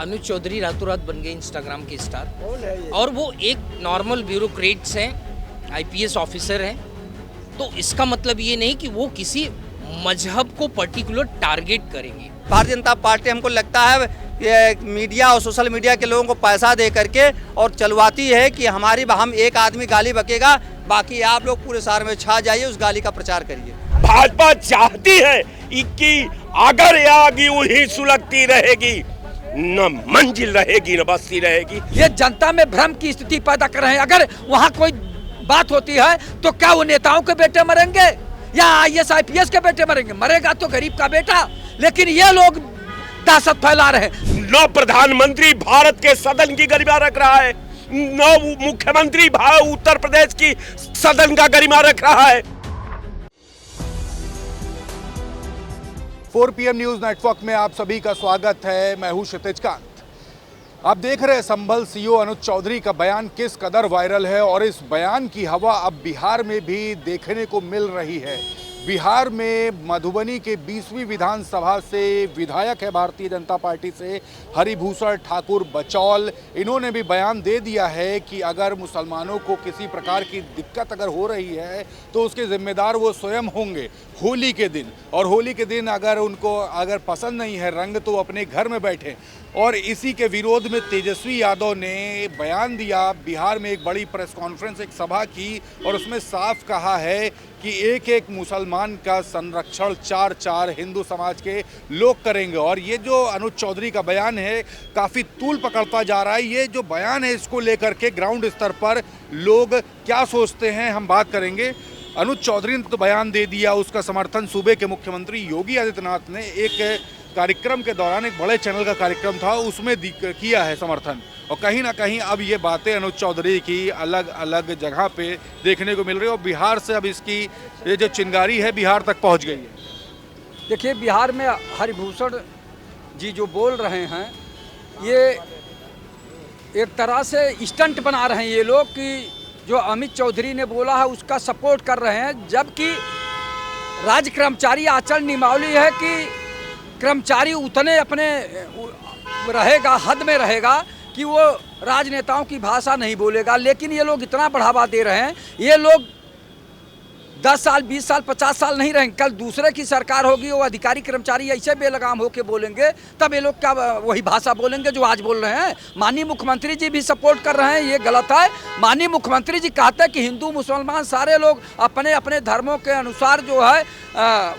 अनुज चौधरी रातों रात बन गए इंस्टाग्राम के स्टार और वो एक नॉर्मल ब्यूरोक्रेट्स हैं, आईपीएस ऑफिसर हैं। तो इसका मतलब ये नहीं कि वो किसी मजहब को पर्टिकुलर टारगेट करेंगे। भारतीय जनता पार्टी हमको लगता है ये मीडिया और सोशल मीडिया के लोगों को पैसा दे करके और चलवाती है कि हम एक आदमी गाली बकेगा, बाकी आप लोग पूरे शहर में छा जाइए, उस गाली का प्रचार करिए। भाजपा चाहती है कि अगर ये आगे वही सुलगती रहेगी, न मंजिल रहेगी न बस्ती रहेगी। ये जनता में भ्रम की स्थिति पैदा कर रहे हैं। अगर वहाँ कोई बात होती है तो क्या वो नेताओं के बेटे मरेंगे या आईएएस आईपीएस के बेटे मरेंगे? मरेगा तो गरीब का बेटा। लेकिन ये लोग दहशत फैला रहे हैं। न प्रधानमंत्री भारत के सदन की गरिमा रख रहा है, न मुख्यमंत्री उत्तर प्रदेश की सदन का गरिमा रख रहा है। 4 PM न्यूज नेटवर्क में आप सभी का स्वागत है। मैं हूं क्षितिज कांत। आप देख रहे हैं संभल सीओ अनुज चौधरी का बयान किस कदर वायरल है और इस बयान की हवा अब बिहार में भी देखने को मिल रही है। बिहार में मधुबनी के 20वीं विधानसभा से विधायक है भारतीय जनता पार्टी से हरिभूषण ठाकुर बचौल, इन्होंने भी बयान दे दिया है कि अगर मुसलमानों को किसी प्रकार की दिक्कत अगर हो रही है तो उसके जिम्मेदार वो स्वयं होंगे होली के दिन। और होली के दिन अगर उनको पसंद नहीं है रंग तो अपने घर में बैठे। और इसी के विरोध में तेजस्वी यादव ने बयान दिया, बिहार में एक बड़ी प्रेस कॉन्फ्रेंस एक सभा की और उसमें साफ कहा है कि एक एक मुसलमान का संरक्षण 4 हिंदू समाज के लोग करेंगे। और ये जो अनुज चौधरी का बयान है काफ़ी तूल पकड़ता जा रहा है। ये जो बयान है इसको लेकर के ग्राउंड स्तर पर लोग क्या सोचते हैं हम बात करेंगे। अनुज चौधरी ने तो बयान दे दिया, उसका समर्थन सूबे के मुख्यमंत्री योगी आदित्यनाथ ने एक कार्यक्रम के दौरान, एक बड़े चैनल का कार्यक्रम था उसमें किया है समर्थन। और कहीं ना कहीं अब ये बातें अनुज चौधरी की अलग अलग जगह पे देखने को मिल रही है और बिहार से अब इसकी ये जो चिंगारी है बिहार तक पहुंच गई है। देखिए, बिहार में हरिभूषण जी जो बोल रहे हैं ये एक तरह से स्टंट बना रहे हैं ये लोग कि जो अमित चौधरी ने बोला है उसका सपोर्ट कर रहे हैं, जबकि राज्य कर्मचारी आचरण नियमावली है कि कर्मचारी उतने अपने रहेगा, हद में रहेगा कि वो राजनेताओं की भाषा नहीं बोलेगा। लेकिन ये लोग इतना बढ़ावा दे रहे हैं, ये लोग 10 साल 20 साल 50 साल नहीं रहेंगे। कल दूसरे की सरकार होगी, वो अधिकारी कर्मचारी ऐसे बेलगाम होके बोलेंगे, तब ये लोग क्या वही भाषा बोलेंगे जो आज बोल रहे हैं। माननीय मुख्यमंत्री जी भी सपोर्ट कर रहे हैं, ये गलत है। माननीय मुख्यमंत्री जी कहते हैं कि हिंदू मुसलमान सारे लोग अपने अपने धर्मों के अनुसार जो है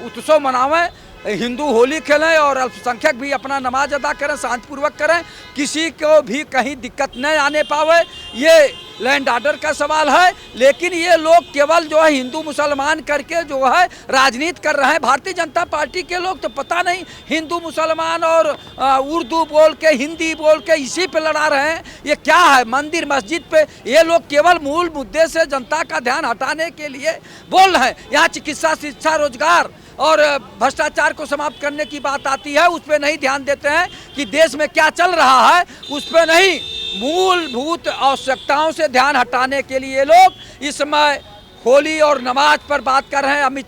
उत्सव मनावें, हिंदू होली खेलें और अल्पसंख्यक भी अपना नमाज अदा करें, शांतिपूर्वक करें, किसी को भी कहीं दिक्कत न आने पावे। ये लैंड ऑर्डर का सवाल है। लेकिन ये लोग केवल जो है हिंदू मुसलमान करके जो है राजनीति कर रहे हैं। भारतीय जनता पार्टी के लोग तो पता नहीं हिंदू मुसलमान और उर्दू बोल के हिंदी बोल के इसी पे लड़ा रहे हैं। ये क्या है, मंदिर मस्जिद पे ये लोग केवल मूल मुद्दे से जनता का ध्यान हटाने के लिए बोल रहे हैं। यहाँ चिकित्सा, शिक्षा, रोजगार और भ्रष्टाचार को समाप्त करने की बात आती है, उस पर नहीं ध्यान देते हैं कि देश में क्या चल रहा है, उस पर नहीं, मूलभूत आवश्यकताओं से ध्यान हटाने के लिए लोग इस समय होली और नमाज पर बात कर रहे हैं। अमित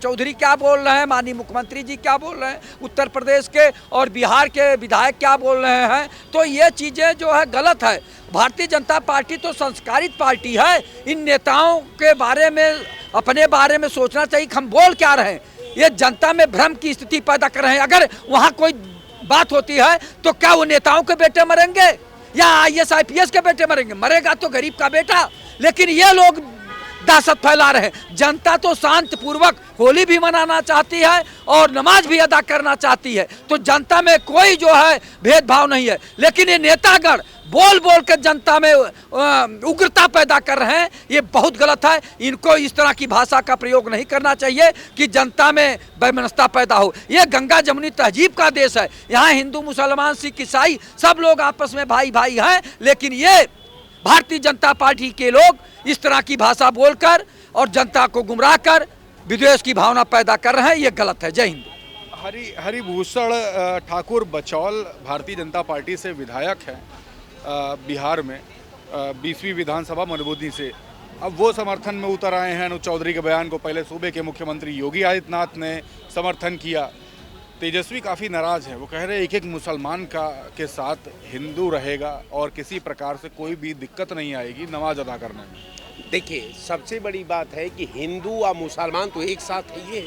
चौधरी क्या बोल रहे हैं, माननीय मुख्यमंत्री जी क्या बोल रहे हैं, उत्तर प्रदेश के और बिहार के विधायक क्या बोल रहे हैं, तो ये चीज़ें जो है गलत है। भारतीय जनता पार्टी तो संस्कारित पार्टी है। इन नेताओं के बारे में, अपने बारे में सोचना चाहिए कि हम बोल क्या रहे हैं। ये जनता में भ्रम की स्थिति पैदा कर रहे हैं। अगर वहाँ कोई बात होती है तो क्या वो नेताओं के बेटे मरेंगे या आईएएस आईपीएस के बेटे मरेंगे? मरेगा तो गरीब का बेटा। लेकिन ये लोग दहशत फैला रहे हैं। जनता तो शांतिपूर्वक होली भी मनाना चाहती है और नमाज भी अदा करना चाहती है, तो जनता में कोई जो है भेदभाव नहीं है। लेकिन ये नेतागण बोल बोल कर जनता में उग्रता पैदा कर रहे हैं, ये बहुत गलत है। इनको इस तरह की भाषा का प्रयोग नहीं करना चाहिए कि जनता में वैमनस्यता पैदा हो। ये गंगा जमुनी तहजीब का देश है, यहाँ हिंदू मुसलमान सिख ईसाई सब लोग आपस में भाई भाई हैं। लेकिन ये भारतीय जनता पार्टी के लोग इस तरह की भाषा बोलकर और जनता को गुमराह कर विद्वेष की भावना पैदा कर रहे हैं, ये गलत है। जय हिंद। हरिभूषण ठाकुर बचौल भारतीय जनता पार्टी से विधायक हैं बिहार में 20वीं विधानसभा मधुबनी से। अब वो समर्थन में उतर आए हैं अनुज चौधरी के बयान को। पहले सूबे के मुख्यमंत्री योगी आदित्यनाथ ने समर्थन किया। तेजस्वी काफ़ी नाराज है। वो कह रहे हैं एक एक मुसलमान के साथ हिंदू रहेगा और किसी प्रकार से कोई भी दिक्कत नहीं आएगी नमाज अदा करने में। देखिए, सबसे बड़ी बात है कि हिंदू और मुसलमान तो एक साथ है ये,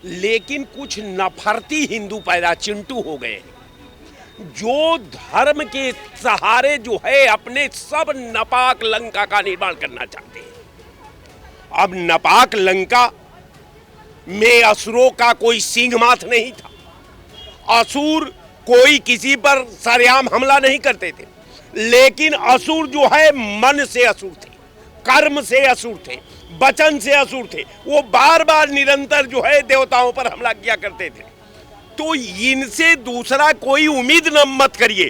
लेकिन कुछ नफरती हिंदू पैदा चिंटू हो गए जो धर्म के सहारे जो है अपने सब नापाक लंका का निर्माण करना चाहते हैं। अब नापाक लंका में असुरों का कोई सिंह माथ नहीं था। असुर कोई किसी पर सरेआम हमला नहीं करते थे, लेकिन असुर जो है मन से असुर थे, कर्म से असुर थे, वचन से असुर थे। वो बार बार निरंतर जो है देवताओं पर हमला किया करते थे। तो इनसे दूसरा कोई उम्मीद न मत करिए।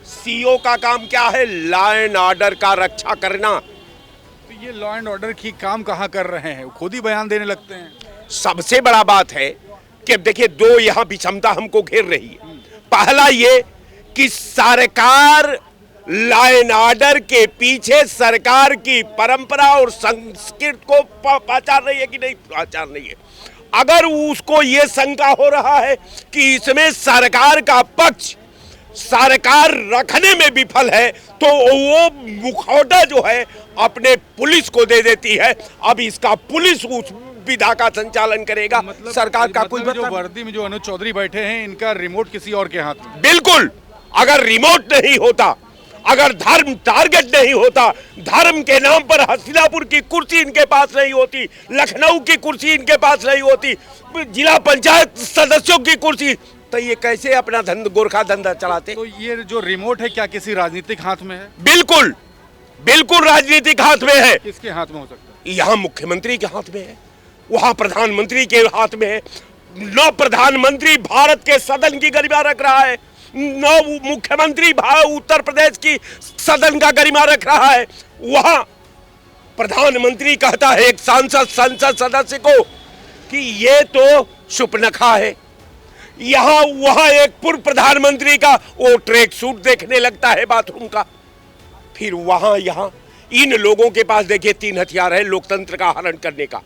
सीओ का काम क्या है? लॉ एंड ऑर्डर का रक्षा करना। तो ये लॉ एंड ऑर्डर की काम कहाँ कर रहे हैं? खुद ही बयान देने लगते हैं। सबसे बड़ा बात है कि देखिए, दो यहाँ विषमता हमको घेर रही है। पहला ये कि सरकार लॉ एंड ऑर्डर के पीछे सरकार की परंपरा और संस्कृति को पहचान रही है कि नहीं पहचान रही है। अगर उसको ये शंका हो रहा है कि इसमें सरकार का पक्ष सरकार रखने में विफल है, तो वो मुखौटा जो है अपने पुलिस को दे देती है। अब इसका पुलिस उस विधा का संचालन करेगा। मतलब सरकार का कोई जो वर्दी में जो अनुज चौधरी बैठे हैं, इनका रिमोट किसी और के हाथ में। बिल्कुल। अगर रिमोट नहीं होता, अगर धर्म टारगेट नहीं होता, धर्म के नाम पर हस्तिनापुर की कुर्सी इनके पास नहीं होती, लखनऊ की कुर्सी इनके पास नहीं होती, जिला पंचायत सदस्यों की कुर्सी, तो ये कैसे अपना गोरखा धंधा चलाते? तो ये जो रिमोट है क्या किसी राजनीतिक हाथ में है? बिल्कुल, बिल्कुल राजनीतिक हाथ में है। किसके हाथ में हो सकता है? यहाँ मुख्यमंत्री के हाथ में है, वहां प्रधानमंत्री के हाथ में है। न प्रधानमंत्री भारत के सदन की गरिमा रख रहा है, न मुख्यमंत्री उत्तर प्रदेश की सदन का गरिमा रख रहा है। वहां प्रधानमंत्री कहता है एक संसद सदस्य को कि ये तो शुपनखा है। वहां एक पूर्व प्रधानमंत्री का वो ट्रैक सूट देखने लगता है बाथरूम का। फिर वहां यहाँ इन लोगों के पास देखिए 3 हथियार है लोकतंत्र का हनन करने का।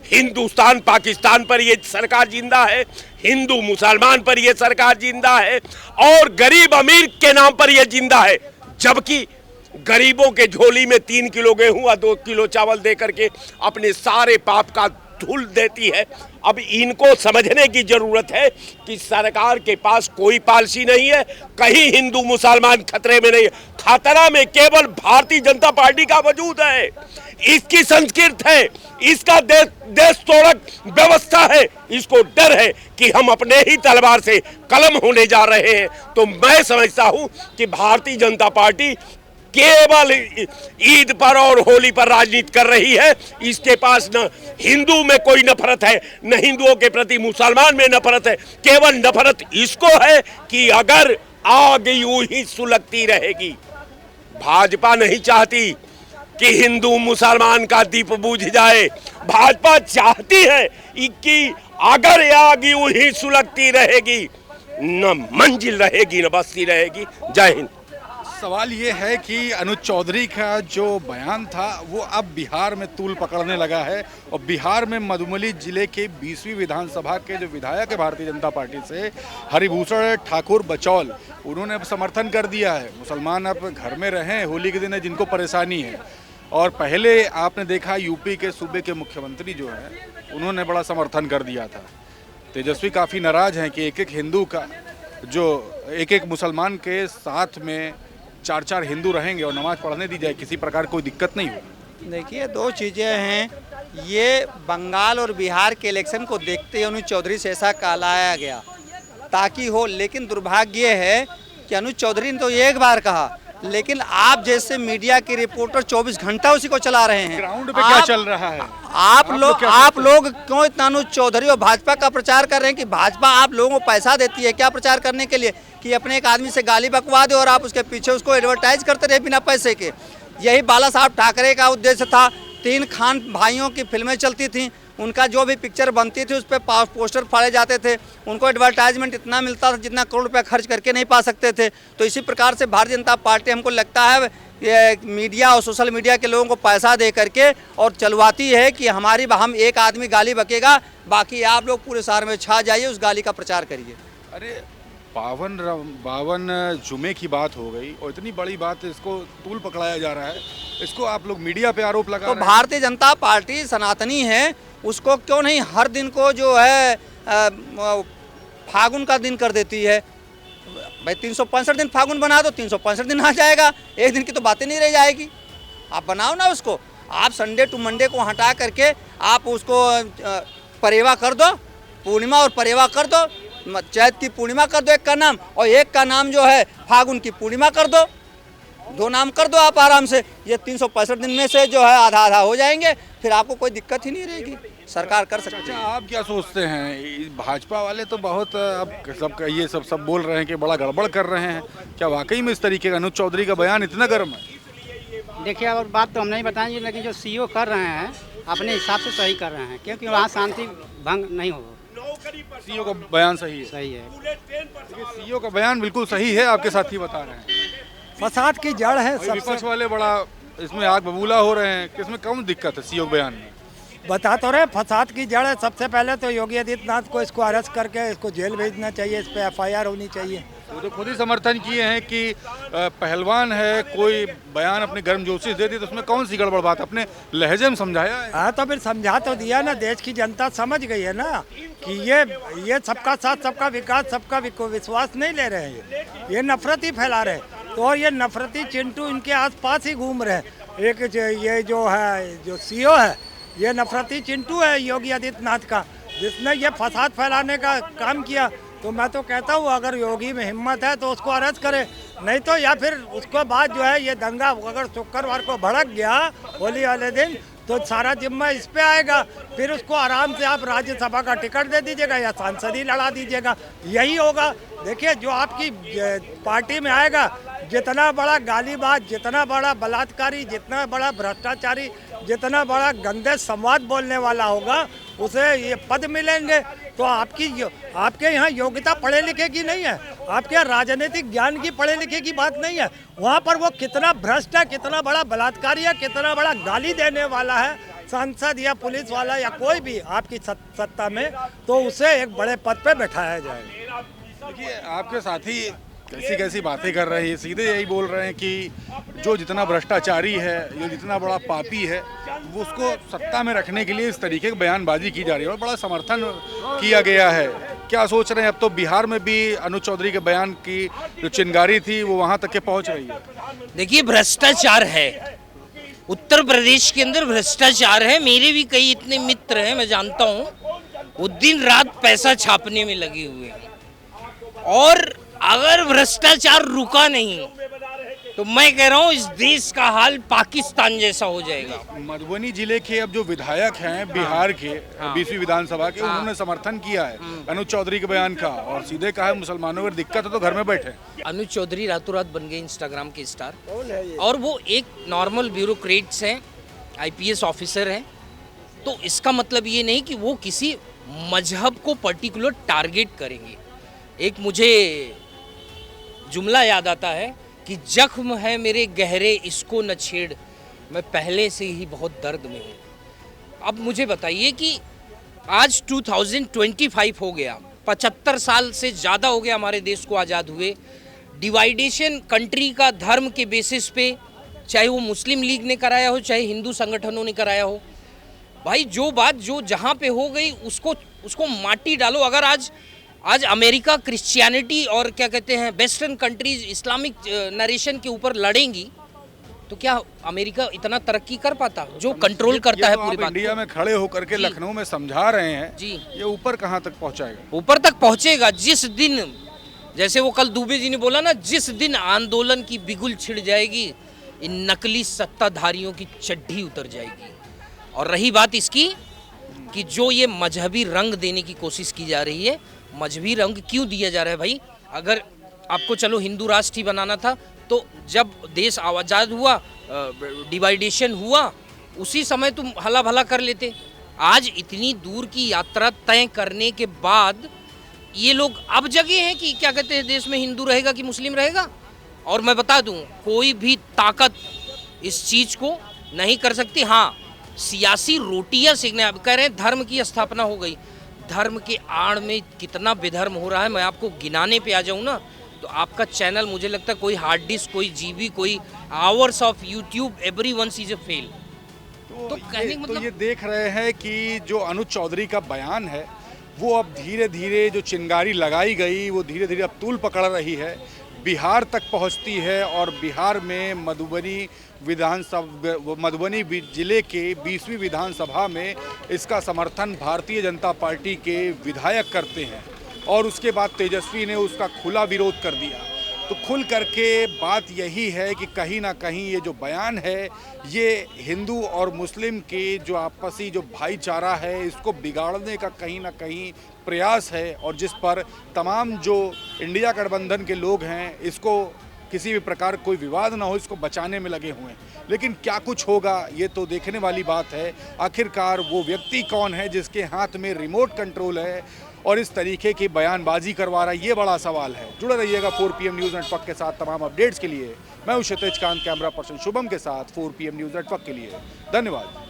हिंदुस्तान पाकिस्तान पर ये सरकार जिंदा है, हिंदू मुसलमान पर ये सरकार जिंदा है, और गरीब अमीर के नाम पर ये जिंदा है। जबकि गरीबों के झोली में 3 किलो गेहूं और 2 किलो चावल दे करके अपने सारे पाप का धूल देती है। अब इनको समझने की जरूरत है कि सरकार के पास कोई पॉलिसी नहीं है, कहीं हिंदू मुसलमान खतरे में नहीं है। खतरा में केवल भारतीय जनता पार्टी का वजूद है, इसकी संस्कृति है, इसका देश तोड़क व्यवस्था है। इसको डर है कि हम अपने ही तलवार से कलम होने जा रहे हैं। तो मैं समझता हूं कि भारतीय जनता पार्टी केवल ईद पर और होली पर राजनीति कर रही है। इसके पास न हिंदू में कोई नफरत है, न हिंदुओं के प्रति मुसलमान में नफरत है। केवल नफरत इसको है कि अगर आग यूं ही सुलगती रहेगी। भाजपा नहीं चाहती कि हिंदू मुसलमान का दीप बुझ जाए। भाजपा चाहती है कि अगर आग यूं ही सुलगती रहेगी, न मंजिल रहेगी न बस्ती रहेगी। जय हिंद। सवाल ये है कि अनुज चौधरी का जो बयान था वो अब बिहार में तूल पकड़ने लगा है, और बिहार में मधुबनी जिले के 20वीं विधानसभा के जो विधायक है भारतीय जनता पार्टी से हरिभूषण ठाकुर बचौल, उन्होंने अब समर्थन कर दिया है। मुसलमान अब घर में रहें, होली के दिन है जिनको परेशानी है। और पहले आपने देखा यूपी के सूबे के मुख्यमंत्री जो है उन्होंने बड़ा समर्थन कर दिया था। तेजस्वी काफ़ी नाराज हैं कि एक एक हिंदू का जो एक एक मुसलमान के साथ में 4 हिंदू रहेंगे और नमाज पढ़ने दी जाए, किसी प्रकार कोई दिक्कत नहीं होगी। देखिए, 2 चीज़ें हैं। ये बंगाल और बिहार के इलेक्शन को देखते हुए अनुज चौधरी से ऐसा कहलाया गया ताकि हो, लेकिन दुर्भाग्य ये है कि अनुज चौधरी ने तो एक बार कहा, लेकिन आप जैसे मीडिया के रिपोर्टर 24 घंटा उसी को चला रहे हैं। ग्राउंड पे क्या चल रहा है? आप लोग क्यों इतना अनुज चौधरी और भाजपा का प्रचार कर रहे हैं कि भाजपा आप लोगों को पैसा देती है क्या प्रचार करने के लिए, कि अपने एक आदमी से गाली बकवा दे और आप उसके पीछे उसको एडवर्टाइज करते रहे बिना पैसे के। यही बाला साहब ठाकरे का उद्देश्य था। 3 खान भाइयों की फिल्में चलती थीं, उनका जो भी पिक्चर बनती थी उस पर पोस्टर फाड़े जाते थे, उनको एडवर्टाइजमेंट इतना मिलता था जितना करोड़ रुपया खर्च करके नहीं पा सकते थे। तो इसी प्रकार से भारतीय जनता पार्टी हमको लगता है ये मीडिया और सोशल मीडिया के लोगों को पैसा दे करके और चलवाती है कि हम एक आदमी गाली बकेगा, बाकी आप लोग पूरे शहर में छा जाइए, उस गाली का प्रचार करिए। अरे बावन जुमे की बात हो गई और इतनी बड़ी बात, इसको तूल पकड़ाया जा रहा है, इसको आप लोग मीडिया पे आरोप लगा तो रहे हैं। भारतीय जनता पार्टी सनातनी है, उसको क्यों नहीं हर दिन को जो है फागुन का दिन कर देती है। भाई 365 दिन फागुन बना दो, 365 दिन आ जाएगा, एक दिन की तो बातें नहीं रह जाएगी। आप बनाओ ना उसको, आप संडे टू मंडे को हटा करके आप उसको परेवा कर दो, पूर्णिमा और परेवा कर दो, चैत की पूर्णिमा कर दो एक का नाम, और एक का नाम जो है फागुन की पूर्णिमा कर दो, 2 नाम कर दो आप आराम से। ये 365 दिन में से जो है आधा आधा हो जाएंगे, फिर आपको कोई दिक्कत ही नहीं रहेगी, सरकार कर सकती अच्छा, है। आप क्या सोचते हैं? भाजपा वाले तो बहुत अब सब बोल रहे हैं कि बड़ा गड़बड़ कर रहे हैं, क्या वाकई में इस तरीके का अनुज चौधरी का बयान इतना गर्म है? देखिए, और बात तो हम नहीं बताएंगे, लेकिन जो सीईओ कर रहे हैं अपने हिसाब से सही कर रहे हैं, क्योंकि वहाँ शांति भंग नहीं हो। सीईओ का बयान सही है? सही है, सीईओ का बयान बिल्कुल सही है, आपके साथी बता रहे हैं। फसाद की जड़ है और विपक्ष वाले बड़ा इसमें आग बबूला हो रहे हैं, किसमें कौन दिक्कत है सीईओ बयान में? बता तो रहे, फसाद की जड़ है। सबसे पहले तो योगी आदित्यनाथ को इसको अरेस्ट करके इसको जेल भेजना चाहिए, इस पे एफआईआर होनी चाहिए। वो तो खुद ही समर्थन किए हैं कि पहलवान है, कोई बयान अपने गर्मजोशी दे दी तो उसमें कौन सी गड़बड़ बात, अपने लहजे में समझाया है। हाँ, तो फिर समझा तो दिया ना, देश की जनता समझ गई है ना कि ये सबका साथ, सबका विकास, सबका विश्वास नहीं ले रहे हैं, ये नफरत ही फैला रहे हैं। तो ये नफरती चिंटू इनके आसपास ही घूम रहे हैं। एक ये जो है, जो सीईओ है, ये नफरती चिंटू है योगी आदित्यनाथ का, जिसने ये फसाद फैलाने का काम किया। तो मैं तो कहता हूँ अगर योगी में हिम्मत है तो उसको अरेस्ट करे, नहीं तो या फिर उसके बाद जो है ये दंगा अगर शुक्रवार को भड़क गया होली वाले दिन, तो सारा जिम्मा इस पे आएगा। फिर उसको आराम से आप राज्यसभा का टिकट दे दीजिएगा या सांसद ही लड़ा दीजिएगा, यही होगा। देखिए, जो आपकी पार्टी में आएगा, जितना बड़ा गालीबाज, जितना बड़ा बलात्कारी, जितना बड़ा भ्रष्टाचारी, जितना बड़ा गंदे संवाद बोलने वाला होगा, उसे ये पद मिलेंगे। तो आपके यहाँ योग्यता पढ़े लिखे की नहीं है, आपके यहाँ राजनीतिक ज्ञान की पढ़े लिखे की बात नहीं है। वहाँ पर वो कितना भ्रष्ट है, कितना बड़ा बलात्कारी है, कितना बड़ा गाली देने वाला है सांसद या पुलिस वाला या कोई भी आपकी सत्ता में, तो उसे एक बड़े पद पे बैठाया जाएगा। देखिए, आपके साथी कैसी कैसी बातें कर रहे हैं, सीधे यही बोल रहे हैं कि जो जितना भ्रष्टाचारी है, जो जितना बड़ा पापी है, वो उसको सत्ता में रखने के लिए इस तरीके की बयानबाजी की जा रही है और बड़ा समर्थन किया गया है। क्या सोच रहे हैं, अब तो बिहार में भी अनुज चौधरी के बयान की जो चिंगारी थी वो वहाँ तक के पहुँच रही है? देखिए, भ्रष्टाचार है, उत्तर प्रदेश के अंदर भ्रष्टाचार है। मेरे भी कई इतने मित्र हैं, मैं जानता हूँ, वो दिन रात पैसा छापने में लगे हुए हैं, और अगर भ्रष्टाचार रुका नहीं तो मैं कह रहा हूँ इस देश का हाल पाकिस्तान जैसा हो जाएगा। मधुबनी जिले के अब जो विधायक हैं बिहार के 20वीं विधानसभा के, उन्होंने समर्थन किया है अनुज चौधरी के बयान का और सीधे कहा है मुसलमानों को दिक्कत है तो घर में बैठे। अनुज चौधरी रातों रात बन गए इंस्टाग्राम के स्टार, और वो एक नॉर्मल ब्यूरोक्रेट्स हैं, आईपीएस ऑफिसर हैं। तो इसका मतलब ये नहीं कि वो किसी मजहब को पर्टिकुलर टारगेट करेंगे। एक मुझे जुमला याद आता है कि जख्म है मेरे गहरे इसको न छेड़, मैं पहले से ही बहुत दर्द में हूँ। अब मुझे बताइए कि आज 2025 हो गया, 75 साल से ज़्यादा हो गया हमारे देश को आज़ाद हुए। डिवाइडेशन कंट्री का धर्म के बेसिस पे, चाहे वो मुस्लिम लीग ने कराया हो, चाहे हिंदू संगठनों ने कराया हो, भाई जो बात जो जहाँ पे हो गई उसको माटी डालो। अगर आज अमेरिका क्रिश्चियनिटी और क्या कहते हैं वेस्टर्न कंट्रीज इस्लामिक नरेशन के ऊपर लड़ेंगी, तो क्या अमेरिका इतना तरक्की कर पाता जो कंट्रोल करता है पूरी बात? इंडिया में खड़े होकर के लखनऊ में समझा रहे हैं जी, ये ऊपर कहाँ तक पहुँचाएगा? ऊपर तक पहुँचेगा जिस दिन, जैसे वो कल दुबे जी ने बोला ना, जिस दिन आंदोलन की बिगुल छिड़ जाएगी, इन नकली सत्ताधारियों की चड्ढी उतर जाएगी। और रही बात इसकी कि जो ये मजहबी रंग देने की कोशिश की जा रही है, मजहबी रंग क्यों दिया जा रहा है भाई? अगर आपको चलो हिंदू राष्ट्र ही बनाना था, तो जब देश आज़ाद हुआ, डिवाइडेशन हुआ, उसी समय तुम हला भला कर लेते। आज इतनी दूर की यात्रा तय करने के बाद ये लोग अब जगे हैं कि क्या कहते हैं देश में हिंदू रहेगा कि मुस्लिम रहेगा। और मैं बता दूं, कोई भी ताकत इस चीज को नहीं कर सकती। हाँ, सियासी रोटियां सेकने, आप कह रहे हैं धर्म की स्थापना हो गई, धर्म के आड़ में कितना विधर्म हो रहा है। मैं आपको गिनाने पे आ जाऊं ना तो आपका चैनल, मुझे लगता है कोई हार्ड डिस्क, कोई जीबी, कोई hours of YouTube, everyone is a fail. तो कहने का मतलब ये देख रहे हैं कि जो अनुज चौधरी का बयान है वो अब धीरे धीरे जो चिंगारी लगाई गई वो धीरे धीरे अब तूल पकड़ रही है, बिहार तक पहुंचती है और बिहार में मधुबनी जिले के 20वीं विधानसभा में इसका समर्थन भारतीय जनता पार्टी के विधायक करते हैं और उसके बाद तेजस्वी ने उसका खुला विरोध कर दिया। तो खुल करके बात यही है कि कहीं ना कहीं ये जो बयान है ये हिंदू और मुस्लिम के जो आपसी जो भाईचारा है इसको बिगाड़ने का कहीं ना कहीं प्रयास है और जिस पर तमाम जो इंडिया गठबंधन के लोग हैं इसको किसी भी प्रकार कोई विवाद ना हो इसको बचाने में लगे हुए हैं। लेकिन क्या कुछ होगा ये तो देखने वाली बात है। आखिरकार वो व्यक्ति कौन है जिसके हाथ में रिमोट कंट्रोल है और इस तरीके की बयानबाजी करवा रहा है, ये बड़ा सवाल है। जुड़े रहिएगा 4PM न्यूज़ नेटवर्क के साथ तमाम अपडेट्स के लिए। मैं हूं क्षितिज कांत, कैमरा पर्सन शुभम के साथ 4PM न्यूज़ नेटवर्क के लिए। धन्यवाद।